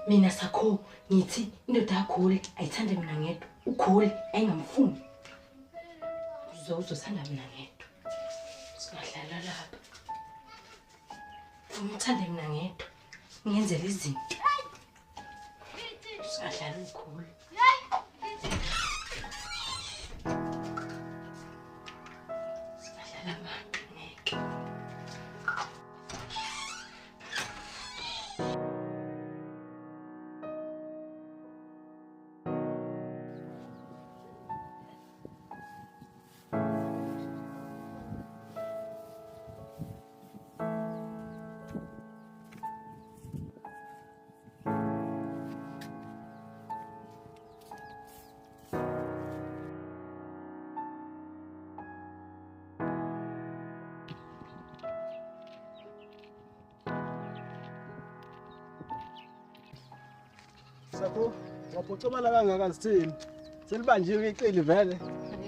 Mina sakho ngithi indoda yakhule ayithande mina ngedwa. Ukhule ayingamfuni. Uzothanda mina ngedwa. Singadlala lapha. Umthande mina ngedwa. Ngiyenzela izinto. Singadlala ukhule. Singadlala abantu ngeke. Sakho, waphoxomala kangaka sithini? Selibanjiwe iceli vele.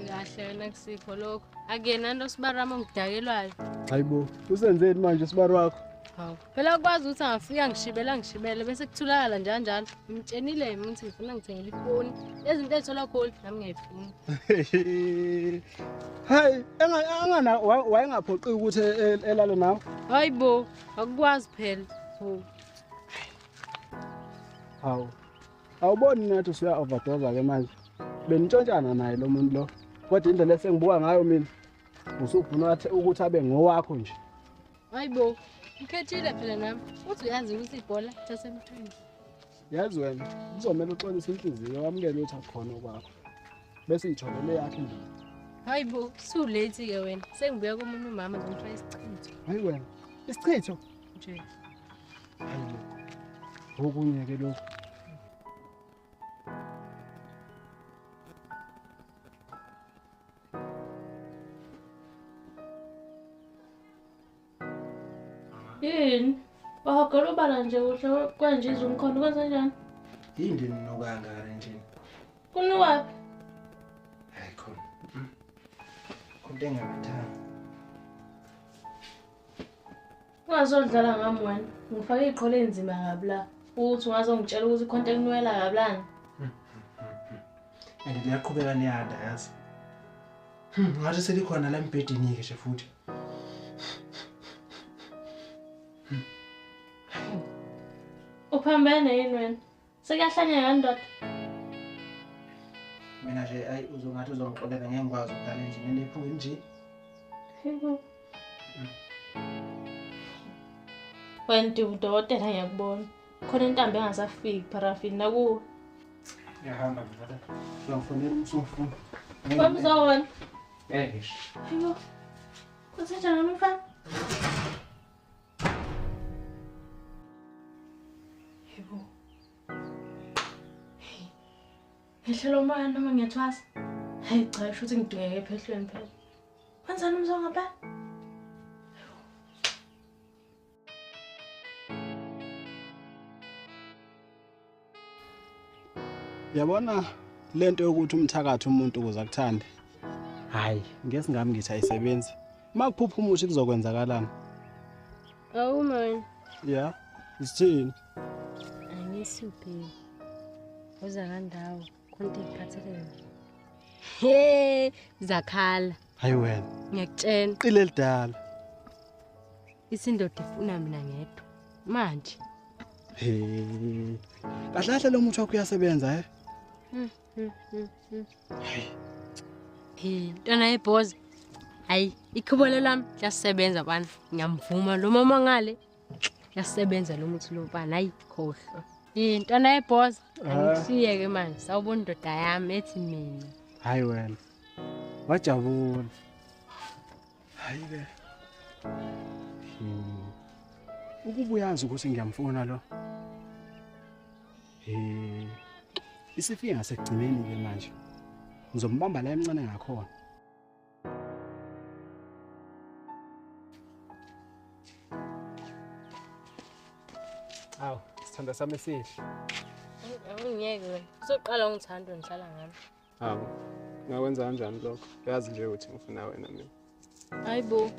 Kahle nakusikho lokho. Akuyena nto sibarama ngidakelwayo. Hayibo, usenzeni manje sibari wakho? Hawu. Phela kwazi ukuthi angafika ngishibele bese kuthulakala njalo. Ngimtshenile ukuthi ngifuna ngithengele ifoni. Ezinto ezithola khona nami ngiyayifuna. Hayi, angana wayengaphoqi ukuthi elale nawe. Hayibo, akukwazi phela. Hawu. Awuboni nathi usuya overdose ke manje. Benitshontshana naye lo muntu lo. Kodwa indlela esengibuka ngayo mina usufuna ukuthi abe ngowakho nje. Hayibo, ukhethile phela nami. Uthi uyazi ukuthi ibhola tasemthweni. Yazi wena, kuzomela uxolise inhliziyo wamukele ukuthi akukhona okwakho. Bese ijolele yakhe nje. Hayibo, su late ke wena. Sengibuya komunye umama ngomfaka isichitho. Hayi wena, isichitho Nje. hayibo. Okunye ke lokho. Yini? Wahogela ubala nje kuhle kanje izumkhondo kwenza njani? Yini ninokanga nje? Kunuwaphi? Hayi khona. Konke engathanga. Ungazodlala ngami wena. Ngifake iqholo enzima kabi la. Uthi ungazongitshela ukuthi ikhonto ekunuwela kablani. And liyaqhubeka niyanda yazi. Ngathi selikhona la embhedini ke nje futhi. Uphambene yini wena? Sekuyahlanya ndoda. Mina nje ayi uzongathi uzongixolela ngeke ngikwazi ukudala endlini lephuke nje. Wena udokotela ngiyakubona. Khona intambo engasafiki parafini nakuwe. Ngiyahamba mina. Uzofonela usufuna. Wamzona. Ngisho. Hayibo. Kusenjani umfana? Hayibo. Ngihlelo moya noma ngiyathwasa. Hayi cha sho ukuthi ngidweke ephehlweni phela. Wenzani umzonga phela? Yabona lento yokuthi umthakatho umuntu ukuze akuthande. Hayi, ngesingami ngithi ayisebenzi. Makuphupha umuthi kuzokwenzakalana. Awu man. Yeah. Isithini? Angisuphi. Uza kandawo. Konke ikuphathelene. He, zakhala. Hayi wena. Ngiyakutshela. Qile lidala. Isindoda ifuna mina ngedwa. Manje. He. Kahle lo muthi wakho uyasebenza he? Ntwana yebhozi. Hayi, ikhubole lami liyasebenza bana. Ngiyamvuma lo mama ngale. Liyasebenza lo muthi lo bana. Hayi, khohlwa. Ntwana yebhozi. Angisiyeke manje. Sawubona indoda yami ethi mina. Hayi wena. Wajabula. Hayi ke. Ukubuyazi ukuthi ngiyamfuna lo. Isifika ngasekugcineni ke manje. Ngizombamba la emncane ngakhona. Aw, sithanda sami esihle. Ngeke wena. Uzoqala ungithanda ngihlala ngami. Hawu. Ngakwenza kanjani lokho? Uyazi nje ukuthi ngifuna wena mina. Hayibo,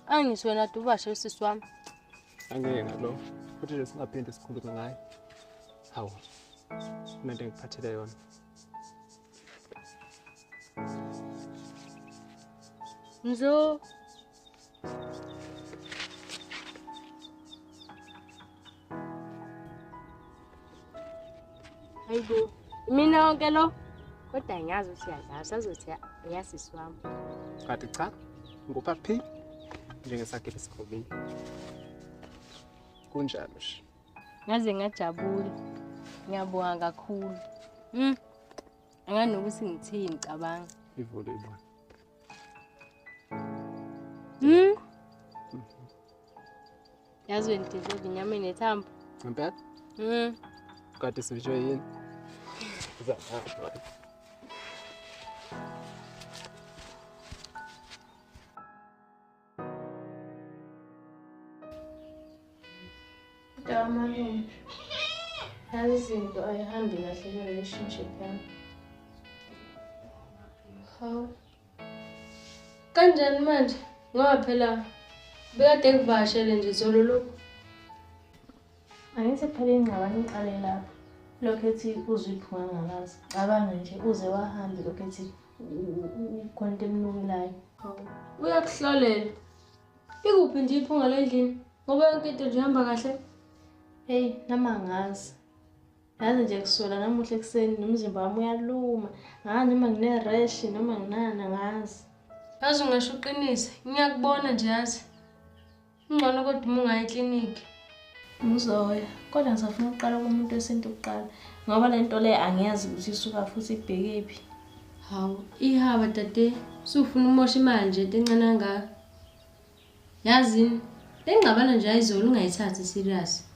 angisho wena dubashe usisi wami. Angeke ngalo. Futhi nje singaphinde sikhulume ngaye. Hawu. Kumele ngiphathele yona. Mzo. Hayibo. Mina wonke lo. Kodwa ngiyazi ukuthi uyadlala, sazothi uyasisi wami. Kanti cha. Nguphi? Njengesakhe esikhobini. Kunjalo nje. Ngaze ngajabula. Ngiyabonga kakhulu. Anganokuthi ngithini ngicabanga. Ivule ibona. Yazi wena deserve inyama enethambo. Ngempela? Kade sivishwe yini? Uzahamba. Malume, yazi izinto ayihambi kahle ne-relationship yami. Hawu. Kanjani manje? Ngoba phela bekade ngivashele nje zolo lokhu. Angithi phela ingxabano iqale lapho. Lokho ethi uziphunga ngalazi. Cabanga nje uze wahambe lokho ethi ukhonto emnukelayo. Hawu. Uyakuhlolela. Ikuphi nje iphunga lendlini? Ngoba yonke into nje ihamba kahle. Hey, nama ngazi. Yazi nje kusola namuhla ekseni nomzimba wami uyaluma. Noma ngine-rash noma nginana ngazi. Yazi ungasho uqinise, ngiyakubona nje yazi. Ngcono kodwa uma ungaya ekliniki. Uzoya, kodwa ngisafuna ukuqala kumuntu wesintu kuqala. Ngoba le nto le angiyazi ukuthi isuka futhi ibhekephi. Hawu, ihaba dade, usufuna umosha imali nje encane kangaka. Yazini, lengxabano nje ayizolo ungayithathi serious.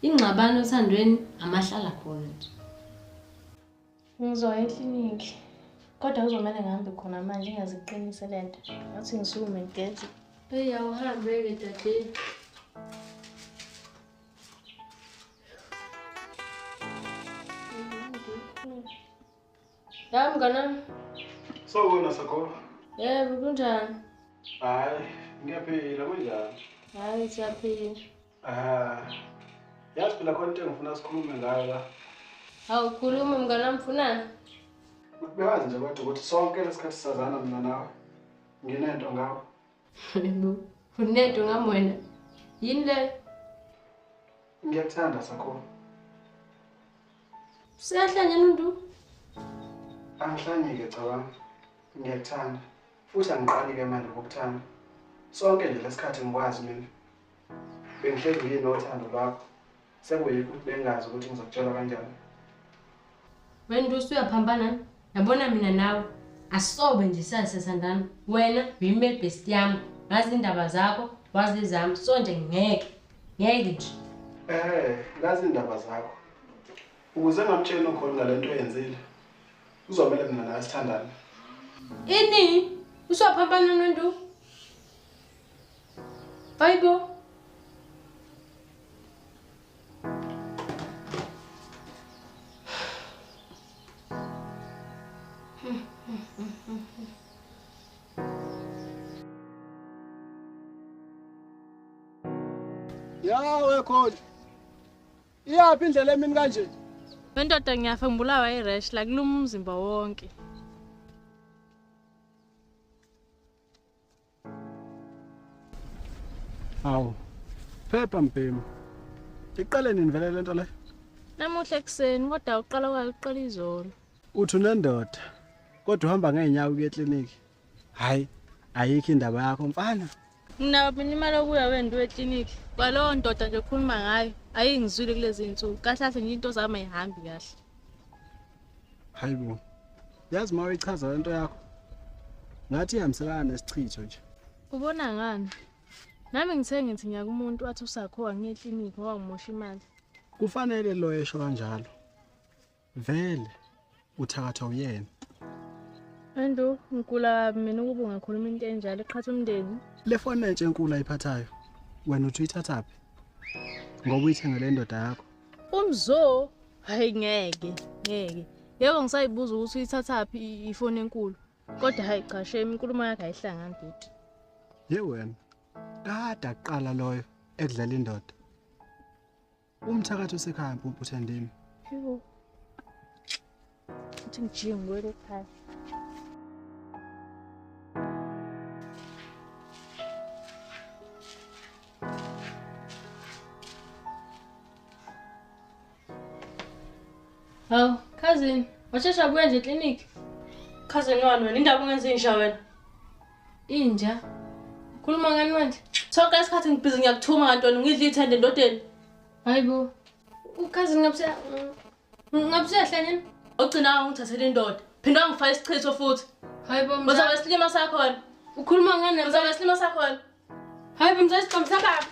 Ingxabano othandweni amahlala khona nje. Ngizoya ekliniki. Kodwa kuzomela ngihambe khona manje ngingaziqinise lento. Ngathi ngisukume ngigeze. Hey awuhambe ke dade. Ya mngana. Sawubona Sakho. Yebo kunjani? Hayi, ngiyaphila kunjani? Hayi siyaphila. Yazi phela khona into engifuna sikhulume ngayo la. Hawu khuluma mngana mfunani? Bewazi nje kodwa ukuthi sonke lesikhathi sazana mina nawe. Nginento ngawe. Yebo. Unento ngami wena. Yini le? Ngiyakuthanda Sakho. Siyahlanya nundu? Angihlanyike cabanga. Ngiyakuthanda. Futhi angiqali-ke manje ngokuthanda. Sonke nje lesikhathi ngikwazi mina. Bengihlezi nginothando lwakho. Sekuyikho bengazi ukuthi ngizokutshela kanjani. Wena usuyaphambana. Yabona mina nawe asobe nje sasesandana. Wena uyimeli best yami. Ngazi indaba zakho, wazi izami. So nje ngeke nje. Ngazi indaba zakho. Ukuze ngamtshela ukhona ngalento oyenzile. Uzomela mina nawe sithandane. Ini? Usuyaphambana nondu? Hayibo. Yawe khona. Iyaphi indlela emini kanje? Wendoda ngiyafa ngibulawa i-rash la kuluma umzimba wonke. Hawu. Phepha mbhemu. Iqale nini vele lento le? Namuhla ekseni kodwa uqala izolo. Uthi unendoda. Kodwa uhamba ngeenyawo kuye ekliniki. Hayi, ayikho indaba yakho mfana. Nginawo mina imali okuya wena ekliniki. Kwalowo ndoda nje ukhuluma ngayo, ayingizwile kulezi insuku. Kahle kahle nje into zami ayihambi kahle. Hayibo. Yazi mawe ichaza lento yakho. Ngathi ihambiselana nesichitho nje. Ubona ngani? Nami ngithe ngithi ngiyakumuntu athi usakhowa ngiye ekliniki ngoba ngimosha imali. Kufanele lo esho kanjalo. Vele uthakatha uyena. Endo ngikula mina ukuba ungakhuluma into enjalo eqhatha umndeni. Le phone entshe enkulu ayiphathayo. Wena uthi uyithathaphi? Ngoba uyithengele indoda yakho. Umzo, hayi ngeke. Yebo ngisayibuza ukuthi uyithathaphi ifoni enkulu. Kodwa hayi cha shame inkulumo yakhe ayihlangani bhuti. Ye wena. Kade aqala loyo ekudlala indoda. Umthakatho usekhaya mpuphu Thandeni. Phew. Uthi ngijinge wele ekhaya. Hawu, cousin, washesha buya nje eklinikhi? Cousin wani wena, indaba ungenze insha wena. Inja. Khuluma ngani manje? Sonke isikhathi ngibhizi ngiyakuthuma kantoni ngidla ithende endodeni. Hayibo. Cousin ngabusehla yini? Ogcina ungithathele indoda. Phinda ngifaka isichitho futhi. Hayibo Uzoba mzala. isilima sakhona. Ukhuluma ngani? Uzoba isilima sakhona. Hayibo mzala, siqhamba baba.